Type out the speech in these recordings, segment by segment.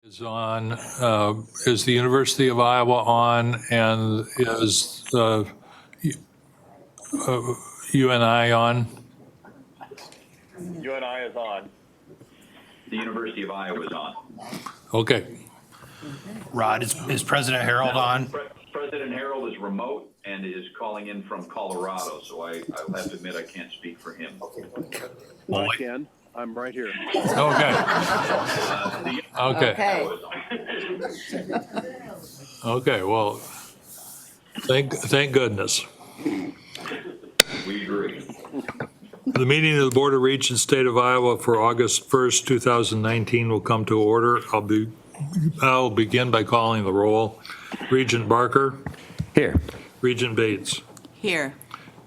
Is on, is the University of Iowa on, and is UNI on? UNI is on. The University of Iowa is on. Okay, Rod, is President Harold on? President Harold is remote and is calling in from Colorado, so I'll have to admit I can't speak for him. Well, I can. I'm right here. okay, okay, okay, well, thank goodness. We agree. The meeting of the Board of Regents, State of Iowa for August 1st, 2019 will come to order. I'll begin by calling the roll. Regent Barker. Here. Regent Bates. Here.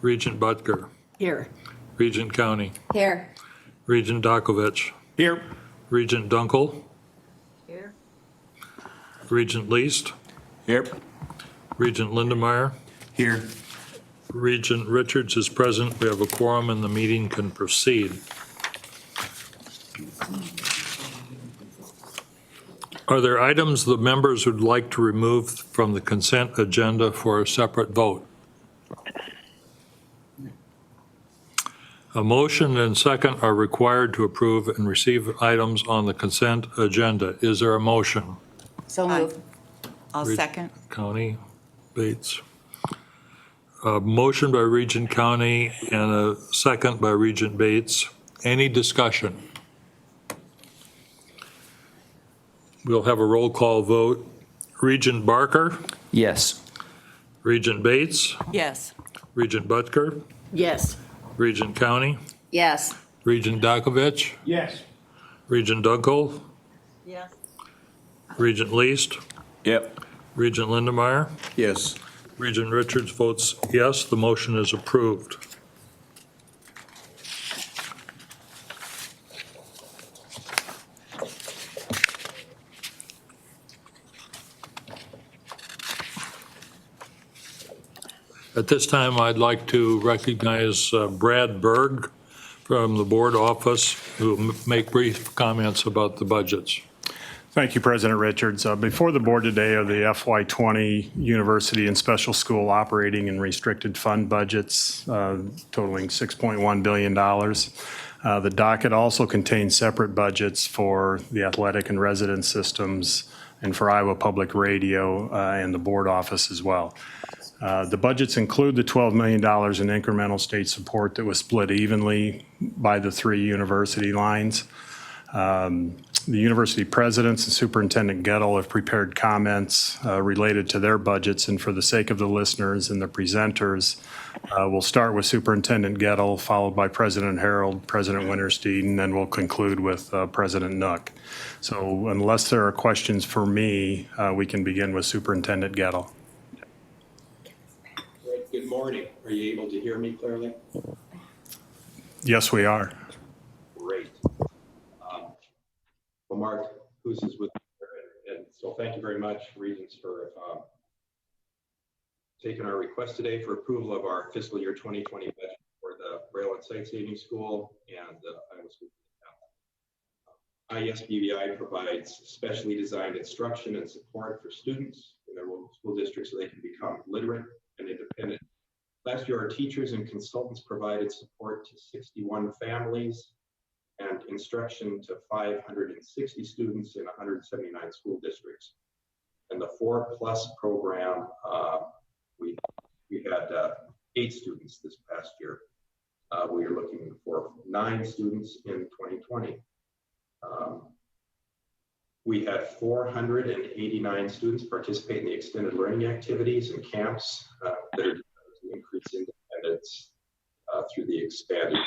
Regent Butker. Here. Regent County. Here. Regent Dakovich. Here. Regent Dunkel. Here. Regent Least. Here. Regent Lindemeyer. Here. Regent Richards is present. We have a quorum and the meeting can proceed. Are there items the members would like to remove from the consent agenda for a separate vote? A motion and second are required to approve and receive items on the consent agenda. Is there a motion? So moved. I'll second. County, Bates. A motion by Regent County and a second by Regent Bates. Any discussion? We'll have a roll call vote. Regent Barker, Yes. Regent Bates, Yes. Regent Butker, Yes. Regent County, Yes. Regent Dakovich, Yes. Regent Dunkel, Yes. Regent Least, Yep. Regent Lindemeyer, Yes. Regent Richards votes yes. The motion is approved. At this time, I'd like to recognize Brad Berg from the board office, who will make brief comments about the budgets. Thank you, President Richards. Before the board today are the FY20 university and special school operating and restricted fund budgets totaling $6.1 billion. The docket also contains separate budgets for the athletic and residence systems and for Iowa Public Radio and the board office as well. The budgets include the $12 million in incremental state support that was split evenly by the three university lines. The university presidents and Superintendent Gettle have prepared comments related to their budgets, and for the sake of the listeners and the presenters, we'll start with Superintendent Gettle, followed by President Harold, President Winterstein, and then we'll conclude with President Nook. So unless there are questions for me, we can begin with Superintendent Gettle. Good morning. Are you able to hear me clearly? Yes, we are. Great. Well, Mark, who's is with me, and so thank you very much, Regents, for taking our request today for approval of our fiscal year 2020 budget for the Rail and Site Saving School and the Iowa School. ISBVI provides specially designed instruction and support for students in their local school districts so they can become literate and independent. Last year, our teachers and consultants provided support to 61 families and instruction to 560 students in 179 school districts. And the 4+ program, we had 8 students this past year. We are looking for 9 students in 2020. We had 489 students participate in the extended learning activities and camps that are designed to increase independence through the expanded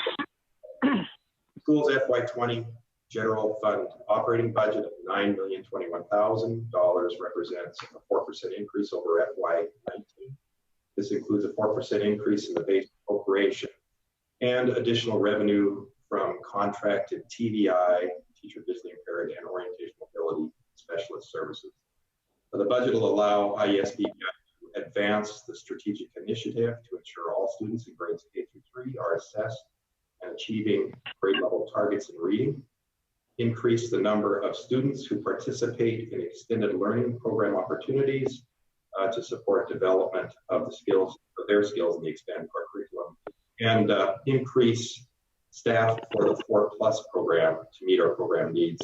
schools FY20 general fund operating budget of $9,021,000 represents a 4% increase over FY19. This includes a 4% increase in the base appropriation and additional revenue from contracted TVI, teacher visually impaired, and orientation mobility specialist services. The budget will allow ISBI to advance the strategic initiative to ensure all students in grades K through 3 are assessed and achieving grade level targets in reading, increase the number of students who participate in extended learning program opportunities to support development of their skills in the expanded core curriculum, and increase staff for the 4+ program to meet our program needs,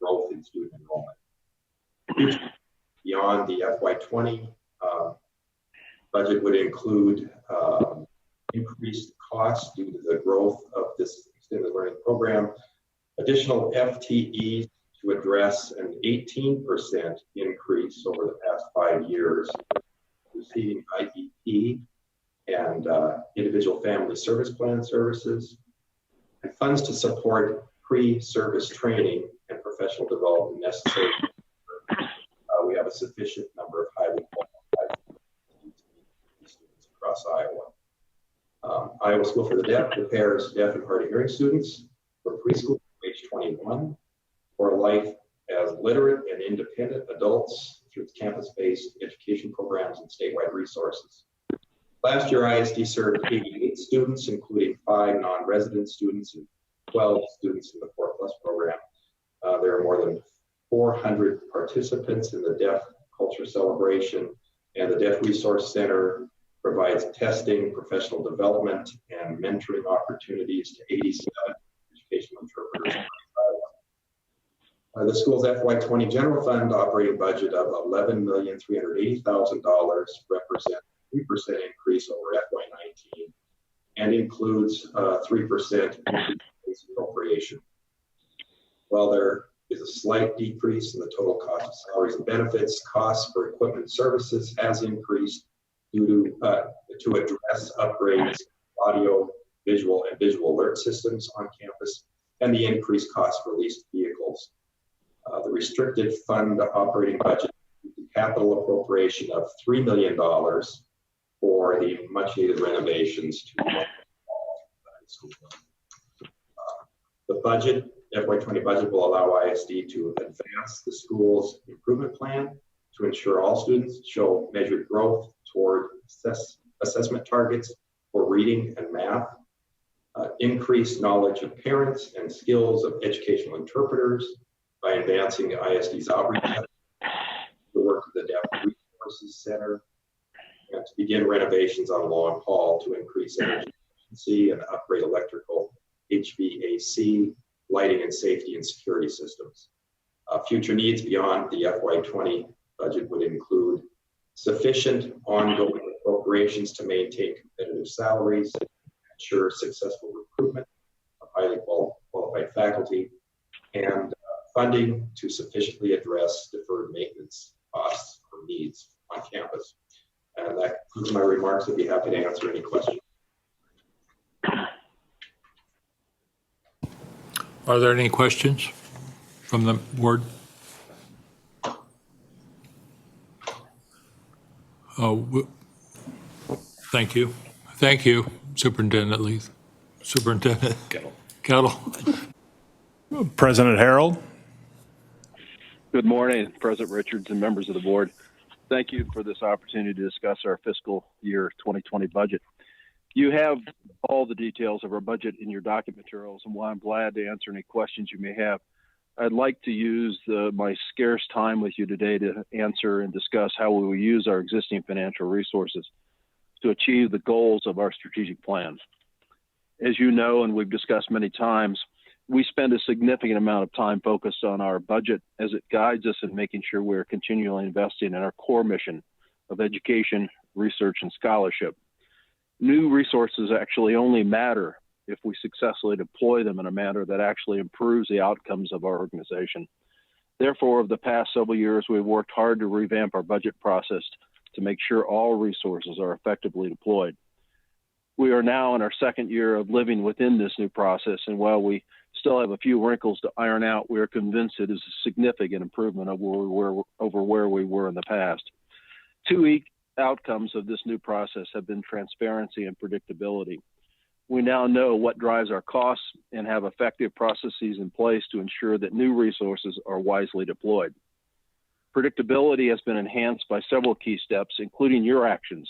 growth in student enrollment. Beyond the FY20 budget would include increased costs due to the growth of this extended learning program, additional FTEs to address an 18% increase over the past 5 years, receiving IEP and individual family service plan services, and funds to support pre-service training and professional development necessary. We have a sufficient number of highly qualified students across Iowa. Iowa School for the Deaf prepares deaf and hard of hearing students for preschool age 21 for life as literate and independent adults through campus-based education programs and statewide resources. Last year, ISD served 88 students, including 5 non-resident students and 12 students in the 4+ program. There are more than 400 participants in the Deaf Culture Celebration, and the Deaf Resource Center provides testing, professional development, and mentoring opportunities to 87 educational interpreters. The school's FY20 general fund operating budget of $11,380,000 represents a 3% increase over FY19 and includes 3% increase appropriation. While there is a slight decrease in the total cost of salaries and benefits, costs for equipment and services has increased due to address upgrades, audio, visual, and visual alert systems on campus, and the increased cost for leased vehicles. The restricted fund operating budget, the capital appropriation of $3 million for the much needed renovations to the school. The budget, FY20 budget, will allow ISD to advance the school's improvement plan to ensure all students show measured growth toward assessment targets for reading and math, increase knowledge of parents and skills of educational interpreters by advancing the ISD's outreach, the work of the Deaf Resources Center, and to begin renovations on Long Hall to increase energy efficiency and upgrade electrical, HVAC, lighting and safety and security systems. Future needs beyond the FY20 budget would include sufficient ongoing appropriations to maintain competitive salaries, ensure successful recruitment of highly qualified faculty, and funding to sufficiently address deferred maintenance costs or needs on campus. And that concludes my remarks. I'd be happy to answer any questions. Are there any questions from the board? Thank you. Thank you, Superintendent Leith. Superintendent Kettle. President Harold. Good morning, President Richards and members of the board. Thank you for this opportunity to discuss our fiscal year 2020 budget. You have all the details of our budget in your document materials, and while I'm glad to answer any questions you may have, I'd like to use my scarce time with you today to answer and discuss how we will use our existing financial resources to achieve the goals of our strategic plan. As you know, and we've discussed many times, we spend a significant amount of time focused on our budget as it guides us in making sure we're continually investing in our core mission of education, research, and scholarship. New resources actually only matter if we successfully deploy them in a manner that actually improves the outcomes of our organization. Therefore, over the past several years, we've worked hard to revamp our budget process to make sure all resources are effectively deployed. We are now in our second year of living within this new process, and while we still have a few wrinkles to iron out, we are convinced it is a significant improvement over where we were in the past. Two outcomes of this new process have been transparency and predictability. We now know what drives our costs and have effective processes in place to ensure that new resources are wisely deployed. Predictability has been enhanced by several key steps, including your actions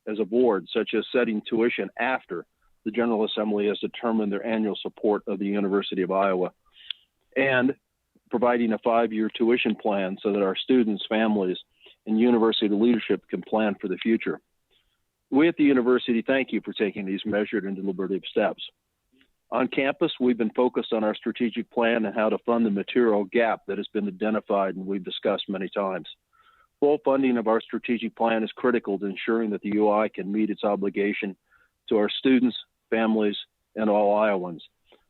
as a board, such as setting tuition after the General Assembly has determined their annual support of the University of Iowa. and providing a 5-year tuition plan so that our students, families, and university leadership can plan for the future. We at the university thank you for taking these measured and deliberative steps. On campus, we've been focused on our strategic plan and how to fund the material gap that has been identified and we've discussed many times. Full funding of our strategic plan is critical to ensuring that the UI can meet its obligation to our students, families, and all Iowans.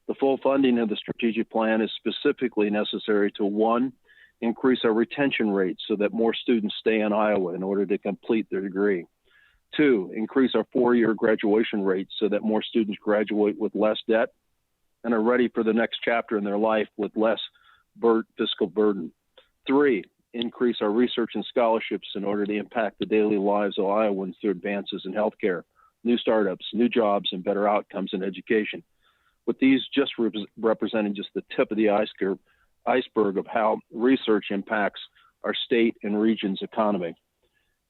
The full funding of the strategic plan is specifically necessary to, 1, increase our retention rates so that more students stay in Iowa in order to complete their degree. 2, increase our 4-year graduation rates so that more students graduate with less debt and are ready for the next chapter in their life with less fiscal burden. 3, increase our research and scholarships in order to impact the daily lives of Iowans through advances in healthcare, new startups, new jobs, and better outcomes in education. With these just representing just the tip of the iceberg of how research impacts our state and region's economy.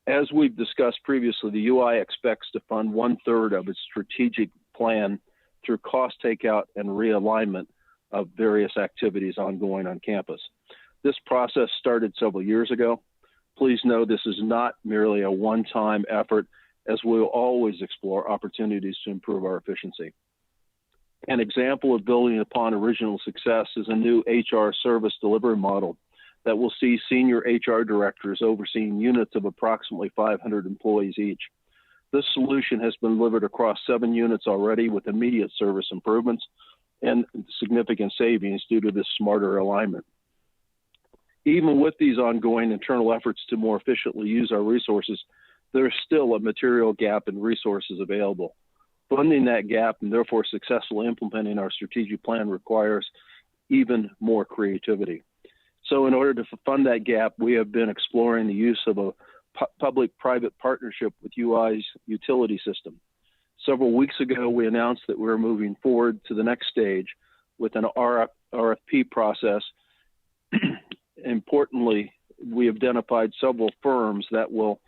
As we've discussed previously, the UI expects to fund 1/3 of its strategic plan through cost takeout and realignment of various activities ongoing on campus. This process started several years ago. Please know this is not merely a one-time effort, as we'll always explore opportunities to improve our efficiency. An example of building upon original success is a new HR service delivery model that will see senior HR directors overseeing units of approximately 500 employees each. This solution has been delivered across 7 units already with immediate service improvements and significant savings due to this smarter alignment. Even with these ongoing internal efforts to more efficiently use our resources, there is still a material gap in resources available. Funding that gap and therefore successfully implementing our strategic plan requires even more creativity. So in order to fund that gap, we have been exploring the use of a public-private partnership with UI's utility system. Several weeks ago, we announced that we're moving forward to the next stage with an RFP process. Importantly, we have identified several firms that will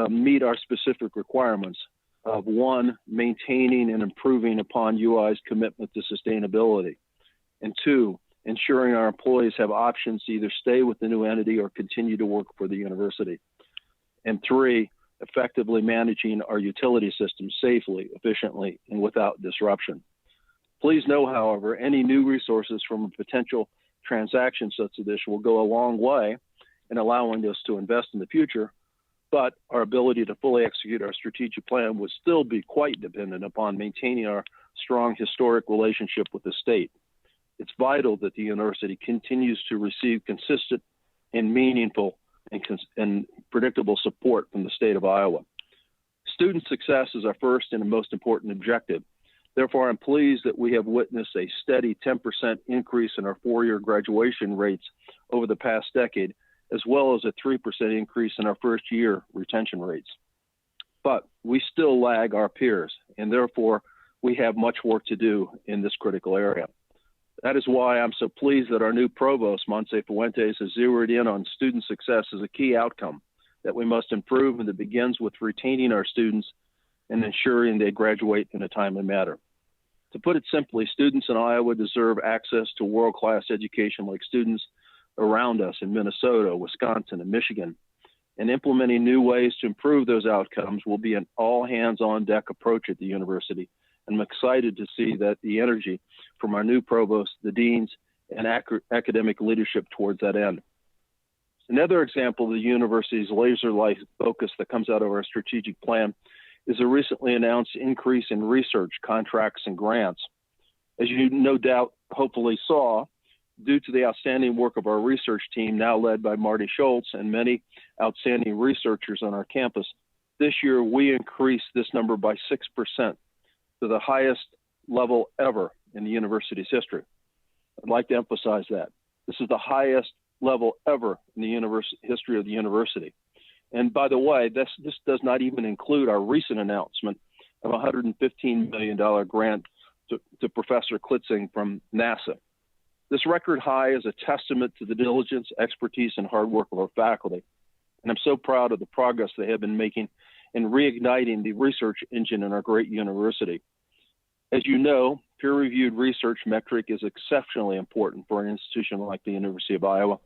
meet our specific requirements of 1, maintaining and improving upon UI's commitment to sustainability, and 2, ensuring our employees have options to either stay with the new entity or continue to work for the university, and 3, effectively managing our utility system safely, efficiently, and without disruption. Please know, however, any new resources from a potential transaction such as this will go a long way in allowing us to invest in the future, but our ability to fully execute our strategic plan would still be quite dependent upon maintaining our strong historic relationship with the state. It's vital that the university continues to receive consistent and meaningful and predictable support from the state of Iowa. Student success is our first and most important objective. Therefore, I'm pleased that we have witnessed a steady 10% increase in our 4-year graduation rates over the past decade, as well as a 3% increase in our first-year retention rates. But we still lag our peers, and therefore we have much work to do in this critical area. That is why I'm so pleased that our new provost, Montse Fuentes, has zeroed in on student success as a key outcome that we must improve, and that begins with retaining our students and ensuring they graduate in a timely manner. To put it simply, students in Iowa deserve access to world-class education like students around us in Minnesota, Wisconsin, and Michigan. And implementing new ways to improve those outcomes will be an all-hands-on-deck approach at the university. And I'm excited to see that the energy from our new provost, the deans, and academic leadership towards that end. Another example of the university's laser-like focus that comes out of our strategic plan is a recently announced increase in research contracts and grants. As you no doubt hopefully saw, due to the outstanding work of our research team, now led by Marty Schultz, and many outstanding researchers on our campus, this year we increased this number by 6% to the highest level ever in the university's history. I'd like to emphasize that. This is the highest level ever in the history of the university. And by the way, this does not even include our recent announcement of a $115 million grant to Professor Klitzing from NASA. This record high is a testament to the diligence, expertise, and hard work of our faculty. And I'm so proud of the progress they have been making in reigniting the research engine in our great university. As you know, peer-reviewed research metric is exceptionally important for an institution like the University of Iowa,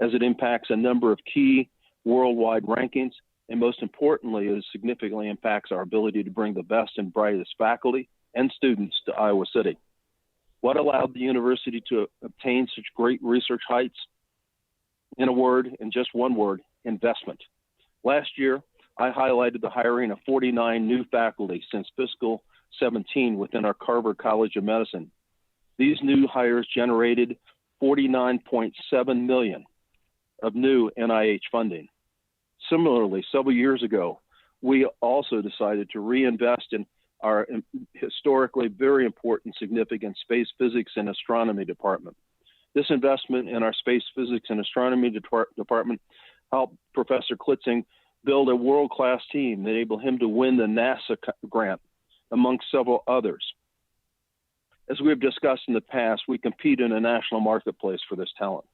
as it impacts a number of key worldwide rankings, and most importantly, it significantly impacts our ability to bring the best and brightest faculty and students to Iowa City. What allowed the university to obtain such great research heights? In a word, in just one word, investment. Last year, I highlighted the hiring of 49 new faculty since fiscal 17 within our Carver College of Medicine. These new hires generated $49.7 million of new NIH funding. Similarly, several years ago, we also decided to reinvest in our historically very important, significant space physics and astronomy department. This investment in our space physics and astronomy department helped Professor Klitzing build a world-class team that enabled him to win the NASA grant, amongst several others. As we have discussed in the past, we compete in a national marketplace for this talent,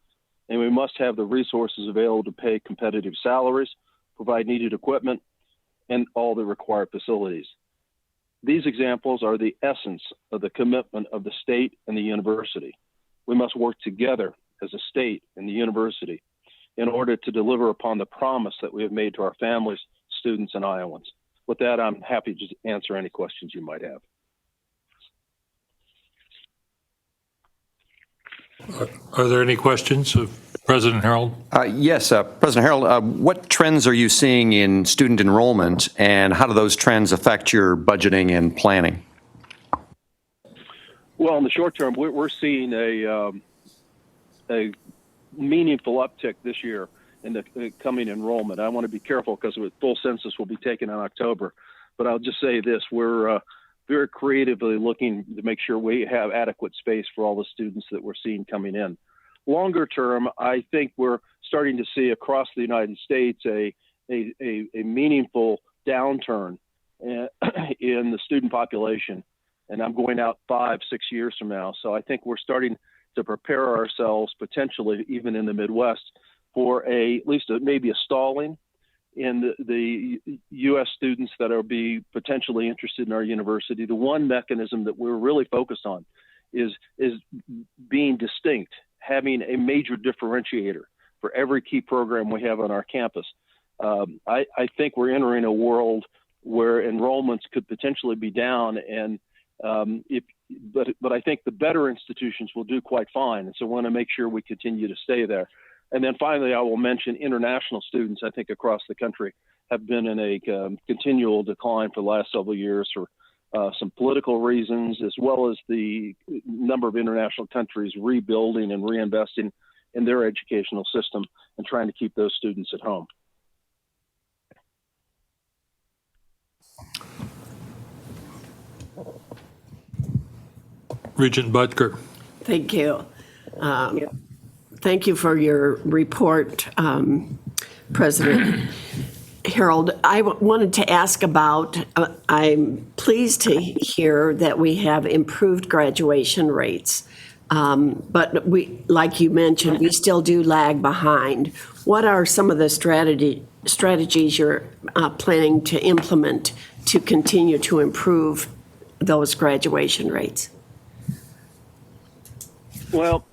and we must have the resources available to pay competitive salaries, provide needed equipment, and all the required facilities. These examples are the essence of the commitment of the state and the university. We must work together as a state and the university in order to deliver upon the promise that we have made to our families, students, and Iowans. With that, I'm happy to answer any questions you might have. Are there any questions of President Harold? Yes, President Harold, what trends are you seeing in student enrollment, and how do those trends affect your budgeting and planning? Well, in the short term, we're seeing a meaningful uptick this year in the coming enrollment. I want to be careful because the full census will be taken in October, but I'll just say this: we're very creatively looking to make sure we have adequate space for all the students that we're seeing coming in. Longer term, I think we're starting to see across the United States a meaningful downturn in the student population. And I'm going out 5-6 years from now. So I think we're starting to prepare ourselves, potentially even in the Midwest, for at least maybe a stalling in the U.S. students that are potentially interested in our university. The one mechanism that we're really focused on is being distinct, having a major differentiator for every key program we have on our campus. I think we're entering a world where enrollments could potentially be down, and but I think the better institutions will do quite fine. And so I want to make sure we continue to stay there. And then finally, I will mention international students, I think, across the country have been in a continual decline for the last several years for some political reasons, as well as the number of international countries rebuilding and reinvesting in their educational system and trying to keep those students at home. Regent Butker. Thank you. Thank you for your report, President Harold. I wanted to ask about, I'm pleased to hear that we have improved graduation rates. But like you mentioned, we still do lag behind. What are some of the strategies you're planning to implement to continue to improve those graduation rates? Well,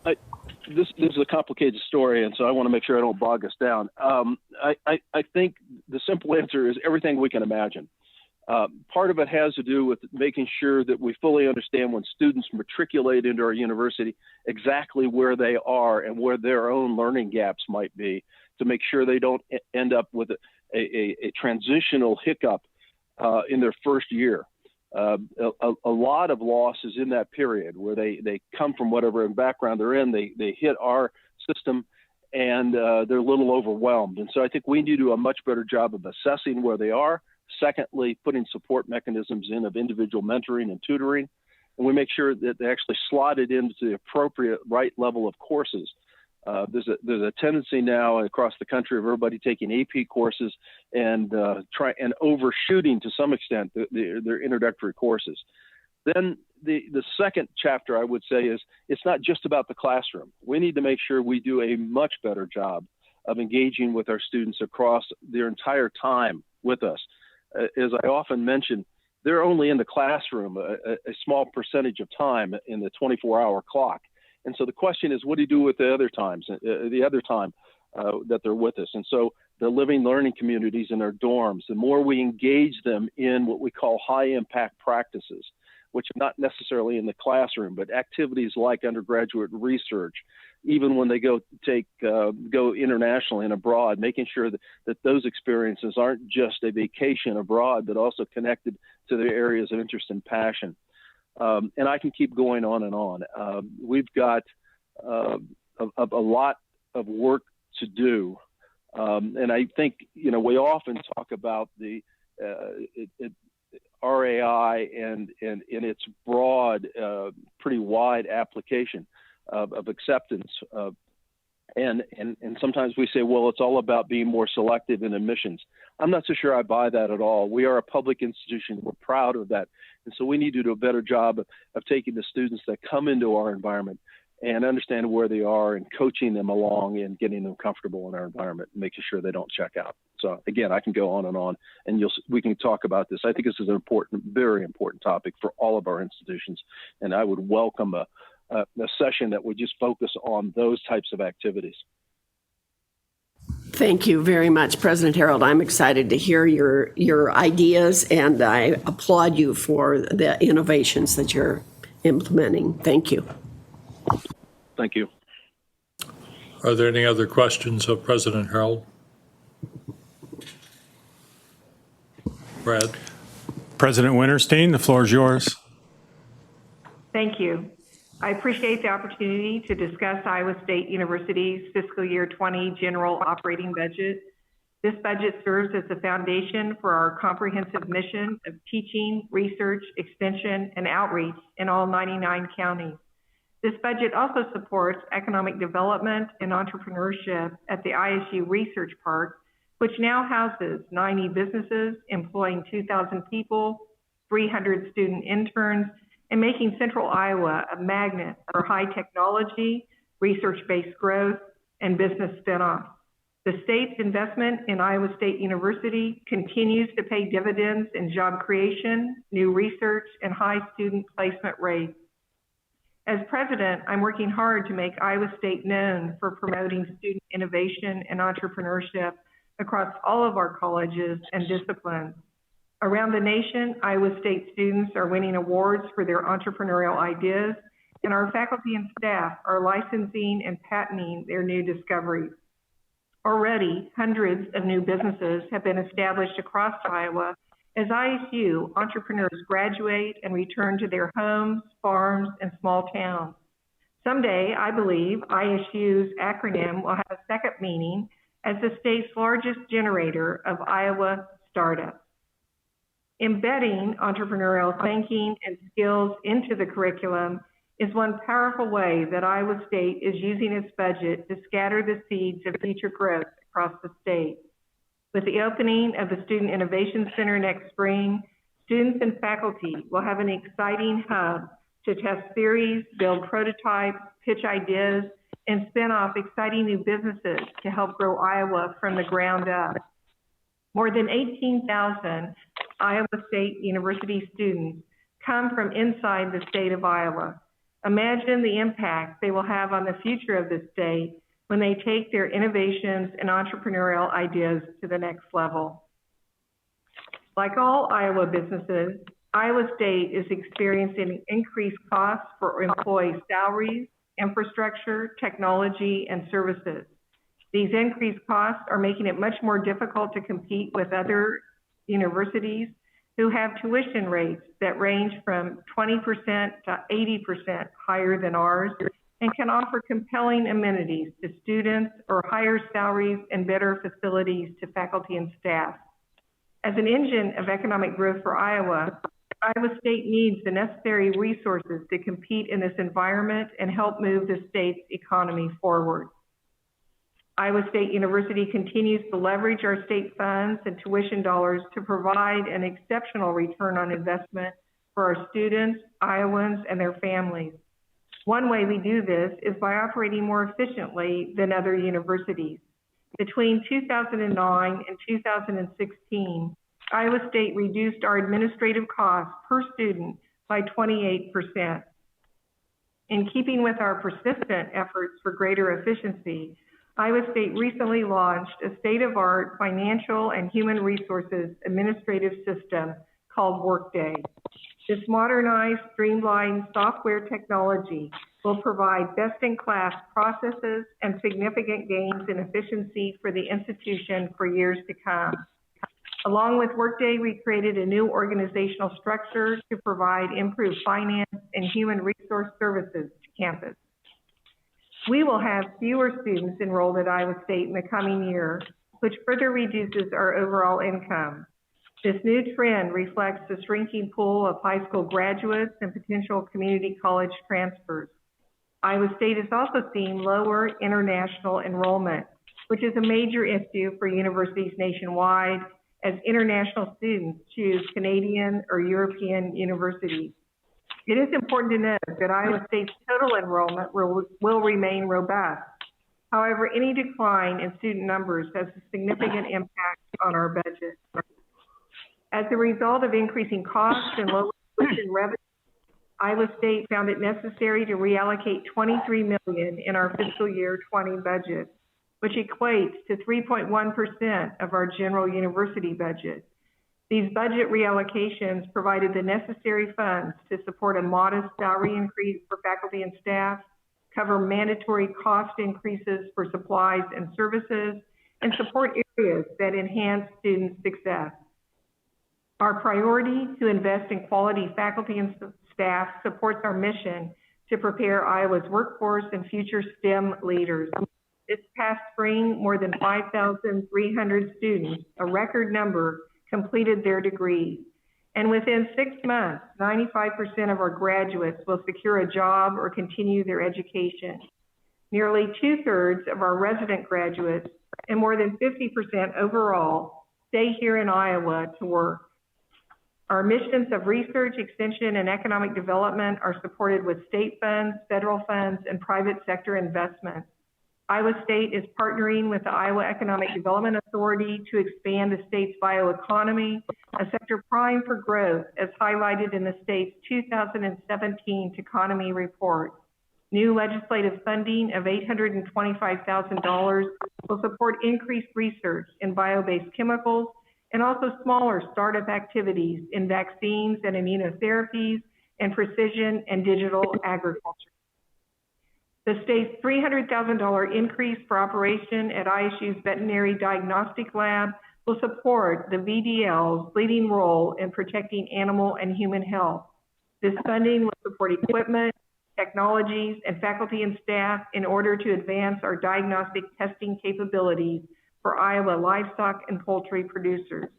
this is a complicated story, and so I want to make sure I don't bog us down. I think the simple answer is everything we can imagine. Part of it has to do with making sure that we fully understand when students matriculate into our university exactly where they are and where their own learning gaps might be, to make sure they don't end up with a transitional hiccup in their first year. A lot of loss is in that period where they come from whatever background they're in, they hit our system, and they're a little overwhelmed. And so I think we need to do a much better job of assessing where they are. Secondly, putting support mechanisms in of individual mentoring and tutoring. And we make sure that they actually slot it into the appropriate right level of courses. There's a tendency now across the country of everybody taking AP courses and overshooting to some extent their introductory courses. Then the second chapter, I would say, is it's not just about the classroom. We need to make sure we do a much better job of engaging with our students across their entire time with us. As I often mention, they're only in the classroom a small percentage of time in the 24-hour clock. And so the question is, what do you do with the other times, that they're with us? And so the living learning communities in our dorms, the more we engage them in what we call high impact practices, which are not necessarily in the classroom, but activities like undergraduate research, even when they go internationally and abroad, making sure that those experiences aren't just a vacation abroad, but also connected to their areas of interest and passion. And I can keep going on and on. We've got a lot of work to do. And I think, we often talk about the RAI and in its broad, pretty wide application of acceptance. And sometimes we say, well, it's all about being more selective in admissions. I'm not so sure I buy that at all. We are a public institution. We're proud of that. And so we need to do a better job of taking the students that come into our environment and understand where they are and coaching them along and getting them comfortable in our environment and making sure they don't check out. So again, I can go on and we can talk about this. I think this is an important, very important topic for all of our institutions. And I would welcome a session that would just focus on those types of activities. Thank you very much, President Harold. I'm excited to hear your ideas, and I applaud you for the innovations that you're implementing. Thank you. Thank you. Are there any other questions of President Harold? Brad? President Winterstein, the floor is yours. Thank you. I appreciate the opportunity to discuss Iowa State University's fiscal year 20 general operating budget. This budget serves as the foundation for our comprehensive mission of teaching, research, extension, and outreach in all 99 counties. This budget also supports economic development and entrepreneurship at the ISU Research Park, which now houses 90 businesses employing 2,000 people, 300 student interns, and making Central Iowa a magnet for high technology, research-based growth, and business spinoff. The state's investment in Iowa State University continues to pay dividends in job creation, new research, and high student placement rates. As president, I'm working hard to make Iowa State known for promoting student innovation and entrepreneurship across all of our colleges and disciplines. Around the nation, Iowa State students are winning awards for their entrepreneurial ideas, and our faculty and staff are licensing and patenting their new discoveries. Already, hundreds of new businesses have been established across Iowa as ISU entrepreneurs graduate and return to their homes, farms, and small towns. Someday, I believe ISU's acronym will have a second meaning as the state's largest generator of Iowa startups. Embedding entrepreneurial thinking and skills into the curriculum is one powerful way that Iowa State is using its budget to scatter the seeds of future growth across the state. With the opening of the Student Innovation Center next spring, students and faculty will have an exciting hub to test theories, build prototypes, pitch ideas, and spin off exciting new businesses to help grow Iowa from the ground up. More than 18,000 Iowa State University students come from inside the state of Iowa. Imagine the impact they will have on the future of the state when they take their innovations and entrepreneurial ideas to the next level. Like all Iowa businesses, Iowa State is experiencing increased costs for employee salaries, infrastructure, technology, and services. These increased costs are making it much more difficult to compete with other universities who have tuition rates that range from 20% to 80% higher than ours and can offer compelling amenities to students or higher salaries and better facilities to faculty and staff. As an engine of economic growth for Iowa, Iowa State needs the necessary resources to compete in this environment and help move the state's economy forward. Iowa State University continues to leverage our state funds and tuition dollars to provide an exceptional return on investment for our students, Iowans, and their families. One way we do this is by operating more efficiently than other universities. Between 2009 and 2016, Iowa State reduced our administrative costs per student by 28%. In keeping with our persistent efforts for greater efficiency, Iowa State recently launched a state-of-the-art financial and human resources administrative system called Workday. This modernized, streamlined software technology will provide best-in-class processes and significant gains in efficiency for the institution for years to come. Along with Workday, we created a new organizational structure to provide improved finance and human resource services to campus. We will have fewer students enrolled at Iowa State in the coming year, which further reduces our overall income. This new trend reflects the shrinking pool of high school graduates and potential community college transfers. Iowa State is also seeing lower international enrollment, which is a major issue for universities nationwide as international students choose Canadian or European universities. It is important to note that Iowa State's total enrollment will remain robust. However, any decline in student numbers has a significant impact on our budget. As a result of increasing costs and lower tuition revenue, Iowa State found it necessary to reallocate $23 million in our fiscal year 20 budget, which equates to 3.1% of our general university budget. These budget reallocations provided the necessary funds to support a modest salary increase for faculty and staff, cover mandatory cost increases for supplies and services, and support areas that enhance student success. Our priority to invest in quality faculty and staff supports our mission to prepare Iowa's workforce and future STEM leaders. This past spring, more than 5,300 students, a record number, completed their degrees. And within 6 months, 95% of our graduates will secure a job or continue their education. Nearly 2/3 of our resident graduates and more than 50% overall stay here in Iowa to work. Our missions of research, extension, and economic development are supported with state funds, federal funds, and private sector investments. Iowa State is partnering with the Iowa Economic Development Authority to expand the state's bioeconomy, a sector prime for growth as highlighted in the state's 2017 Economy Report. New legislative funding of $825,000 will support increased research in bio-based chemicals and also smaller startup activities in vaccines and immunotherapies and precision and digital agriculture. The state's $300,000 increase for operation at ISU's veterinary diagnostic lab will support the VDL's leading role in protecting animal and human health. This funding will support equipment, technologies, and faculty and staff in order to advance our diagnostic testing capabilities for Iowa livestock and poultry producers.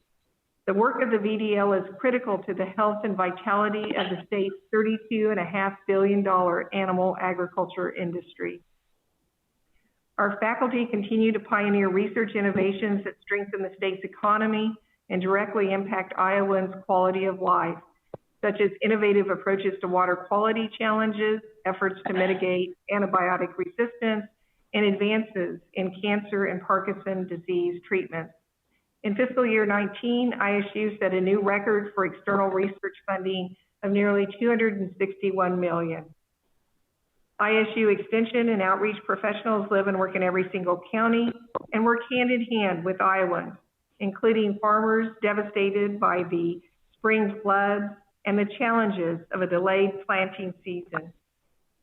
The work of the VDL is critical to the health and vitality of the state's $32.5 billion animal agriculture industry. Our faculty continue to pioneer research innovations that strengthen the state's economy and directly impact Iowans' quality of life, such as innovative approaches to water quality challenges, efforts to mitigate antibiotic resistance, and advances in cancer and Parkinson's disease treatments. In fiscal year 19, ISU set a new record for external research funding of nearly $261 million. ISU extension and outreach professionals live and work in every single county and work hand in hand with Iowans, including farmers devastated by the spring floods and the challenges of a delayed planting season.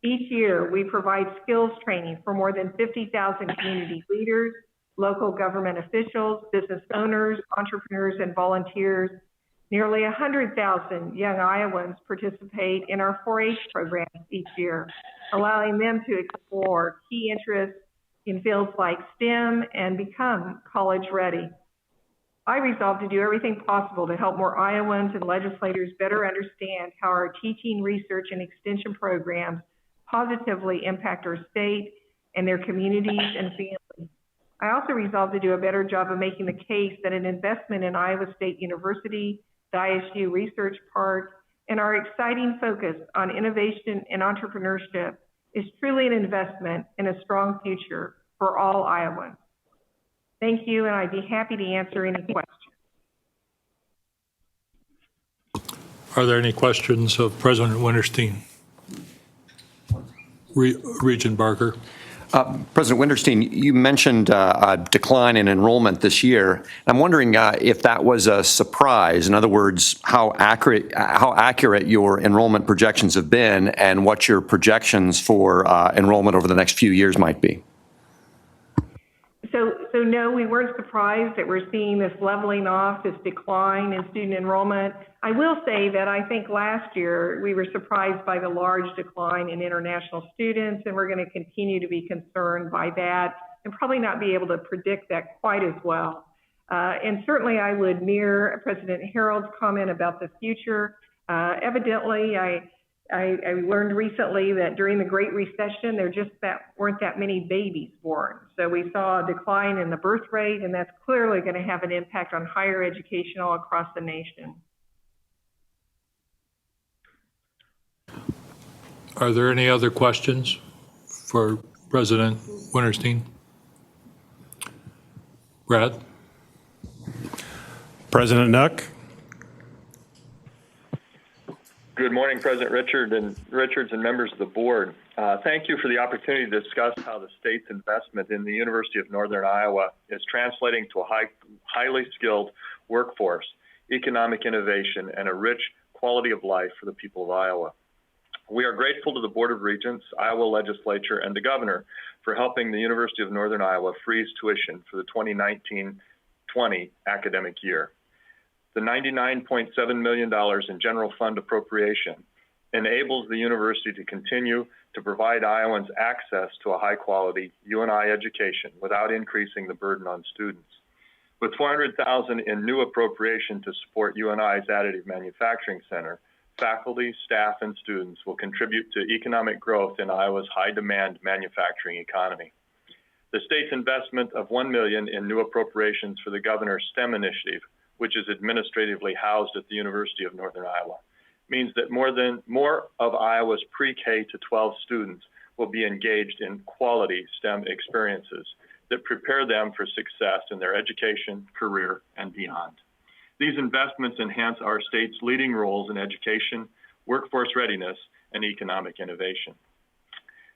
Each year, we provide skills training for more than 50,000 community leaders, local government officials, business owners, entrepreneurs, and volunteers. Nearly 100,000 young Iowans participate in our 4-H programs each year, allowing them to explore key interests in fields like STEM and become college ready. I resolved to do everything possible to help more Iowans and legislators better understand how our teaching, research, and extension programs positively impact our state and their communities and families. I also resolved to do a better job of making the case that an investment in Iowa State University, the ISU Research Park, and our exciting focus on innovation and entrepreneurship is truly an investment in a strong future for all Iowans. Thank you, and I'd be happy to answer any questions. Are there any questions of President Winterstein? Regent Barker. President Winterstein, you mentioned a decline in enrollment this year. I'm wondering if that was a surprise. In other words, how accurate your enrollment projections have been and what your projections for enrollment over the next few years might be. So no, we weren't surprised that we're seeing this leveling off, this decline in student enrollment. I will say that I think last year we were surprised by the large decline in international students, and we're going to continue to be concerned by that and probably not be able to predict that quite as well. And certainly I would mirror President Harold's comment about the future. Evidently, I learned recently that during the Great Recession, there just weren't that many babies born. So we saw a decline in the birth rate, and that's clearly going to have an impact on higher education all across the nation. Are there any other questions for President Winterstein? Brad? President Nook? Good morning, President Richards and members of the board. Thank you for the opportunity to discuss how the state's investment in the University of Northern Iowa is translating to a highly skilled workforce, economic innovation, and a rich quality of life for the people of Iowa. We are grateful to the Board of Regents, Iowa Legislature, and the Governor for helping the University of Northern Iowa freeze tuition for the 2019-20 academic year. The $99.7 million in general fund appropriation enables the university to continue to provide Iowans access to a high-quality UNI education without increasing the burden on students. With $400,000 in new appropriation to support UNI's Additive Manufacturing Center, faculty, staff, and students will contribute to economic growth in Iowa's high-demand manufacturing economy. The state's investment of $1 million in new appropriations for the governor's STEM initiative, which is administratively housed at the University of Northern Iowa, means that more of Iowa's pre-K to 12 students will be engaged in quality STEM experiences that prepare them for success in their education, career, and beyond. These investments enhance our state's leading roles in education, workforce readiness, and economic innovation.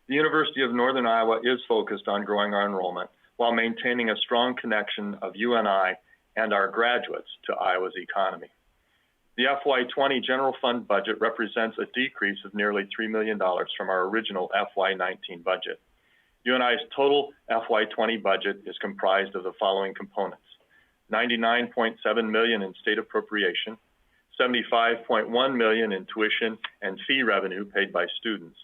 The University of Northern Iowa is focused on growing our enrollment while maintaining a strong connection of UNI and our graduates to Iowa's economy. The FY20 general fund budget represents a decrease of nearly $3 million from our original FY19 budget. UNI's total FY20 budget is comprised of the following components: $99.7 million in state appropriation, $75.1 million in tuition and fee revenue paid by students,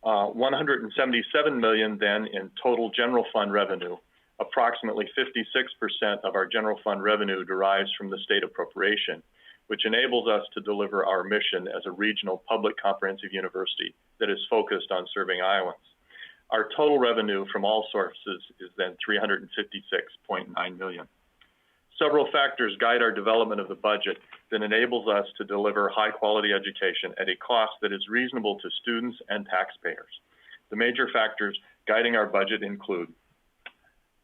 $177 million then in total general fund revenue. Approximately 56% of our general fund revenue derives from the state appropriation, which enables us to deliver our mission as a regional public comprehensive university that is focused on serving Iowans. Our total revenue from all sources is then $356.9 million. Several factors guide our development of the budget that enables us to deliver high-quality education at a cost that is reasonable to students and taxpayers. The major factors guiding our budget include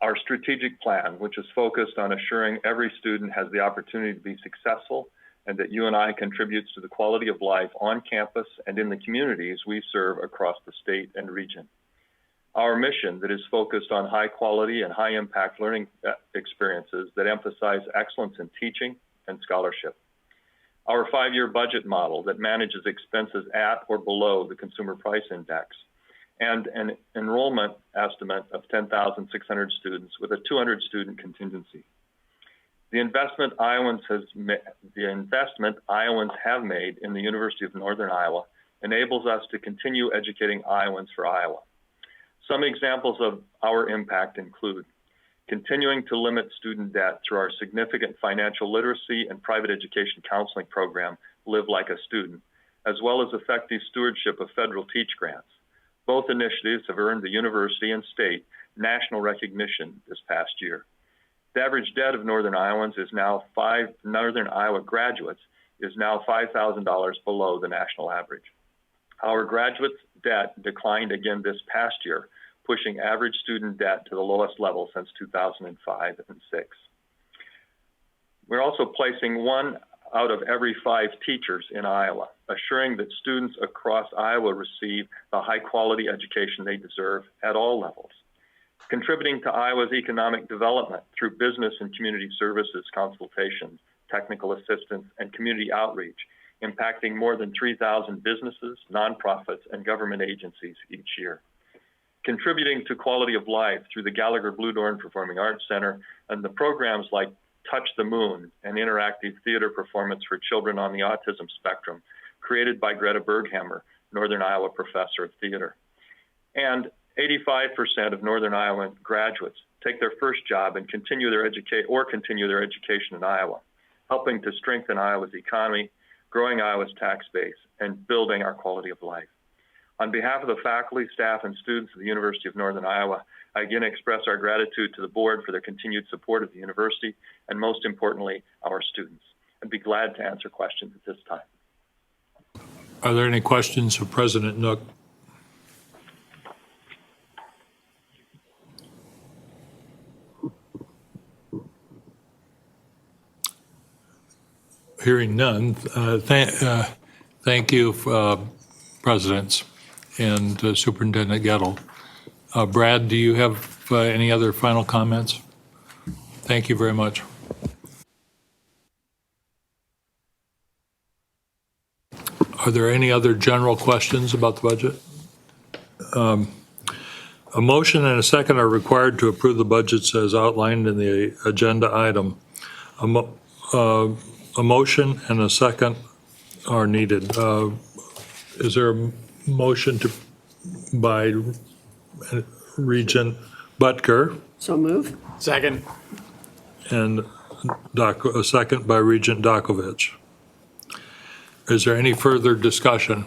our strategic plan, which is focused on assuring every student has the opportunity to be successful and that UNI contributes to the quality of life on campus and in the communities we serve across the state and region. Our mission that is focused on high quality and high impact learning experiences that emphasize excellence in teaching and scholarship. Our 5-year budget model that manages expenses at or below the Consumer Price Index, and an enrollment estimate of 10,600 students with a 200 student contingency. The investment Iowans have made in the University of Northern Iowa enables us to continue educating Iowans for Iowa. Some examples of our impact include continuing to limit student debt through our significant financial literacy and private education counseling program, Live Like a Student, as well as effective stewardship of federal teach grants. Both initiatives have earned the university and state national recognition this past year. The average debt of Northern Iowans is now Northern Iowa graduates is now $5,000 below the national average. Our graduates' debt declined again this past year, pushing average student debt to the lowest level since 2005 and 6. We're also placing one out of every 5 teachers in Iowa, assuring that students across Iowa receive the high-quality education they deserve at all levels. Contributing to Iowa's economic development through business and community services consultations, technical assistance, and community outreach, impacting more than 3,000 businesses, nonprofits, and government agencies each year. Contributing to quality of life through the Gallagher Bluedorn Performing Arts Center and the programs like Touch the Moon, an interactive theater performance for children on the autism spectrum, created by Greta Berghammer, Northern Iowa professor of theater. And 85% of Northern Iowa graduates take their first job and continue their education in Iowa, helping to strengthen Iowa's economy, growing Iowa's tax base, and building our quality of life. On behalf of the faculty, staff, and students of the University of Northern Iowa, I again express our gratitude to the board for their continued support of the university, and most importantly, our students. I'd be glad to answer questions at this time. Are there any questions for President Nook? Hearing none, thank you, Presidents and Superintendent Gettle. Brad, do you have any other final comments? Thank you very much. Are there any other general questions about the budget? A motion and a second are required to approve the budgets as outlined in the agenda item. A motion and a second are needed. Is there a motion by Regent Butker So move. Second. and a second by Regent Dakovich? Is there any further discussion?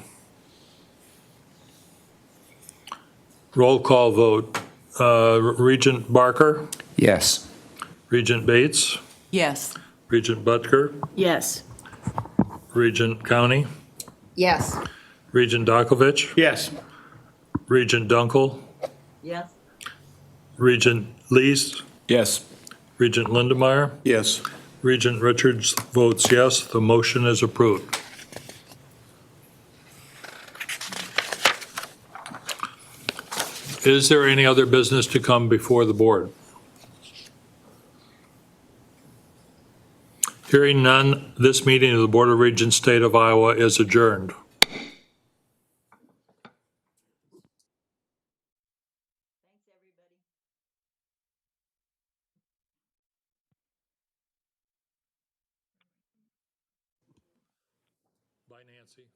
Roll call vote. Regent Barker? Yes. Regent Bates? Yes. Regent Butker? Yes. Regent County? Yes. Regent Dakovich? Yes. Regent Dunkel? Yes. Regent Lees? Yes. Regent Lindemeyer? Yes. Regent Richards votes yes. The motion is approved. Is there any other business to come before the board? Hearing none, this meeting of the Board of Regents, State of Iowa is adjourned. Bye, Nancy.